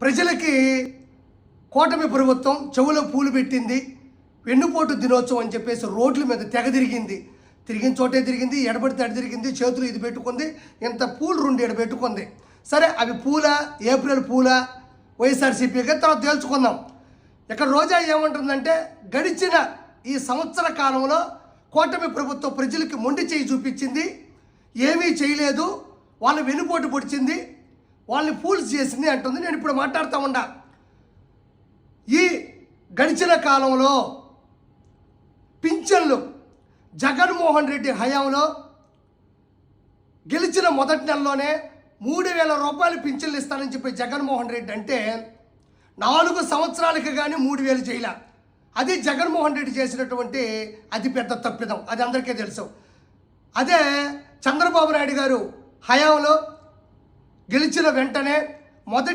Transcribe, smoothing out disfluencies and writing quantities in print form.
ప్రజలకి కూటమి ప్రభుత్వం చెవులో పూలు పెట్టింది, వెన్నుపోటు దినోత్సవం అని చెప్పేసి రోడ్ల మీద తెగ తిరిగింది. తిరిగిన చోటే తిరిగింది, ఎడబడితే అడి తిరిగింది, చేతులు ఇది పెట్టుకుంది, ఇంత పూలు 2 ఎడ పెట్టుకుంది. సరే, అవి పూల ఏప్రిల్ పూల వైఎస్ఆర్సీపీగా తర్వాత తేల్చుకుందాం. ఇక్కడ రోజా ఏమంటుందంటే, గడిచిన ఈ సంవత్సర కాలంలో కూటమి ప్రభుత్వం ప్రజలకి మొండి చేయి చూపించింది, ఏమీ చేయలేదు, వాళ్ళ వెన్నుపోటు పొడిచింది, వాళ్ళని ఫూల్స్ చేసింది అంటుంది. నేను ఇప్పుడు మాట్లాడుతూ ఉన్నా, ఈ గడిచిన కాలంలో పింఛన్లు జగన్మోహన్ రెడ్డి హయాంలో గెలిచిన మొదటి నెలలోనే 3,000 రూపాయలు పింఛన్లు ఇస్తానని చెప్పి జగన్మోహన్ రెడ్డి అంటే 4 సంవత్సరాలకి కానీ 3,000 చేయాల. అది జగన్మోహన్ రెడ్డి చేసినటువంటి అతిపెద్ద తప్పిదం, అది అందరికీ తెలుసు. అదే చంద్రబాబు నాయుడు గారు హయాంలో గెలిచిన వెంటనే మొదటి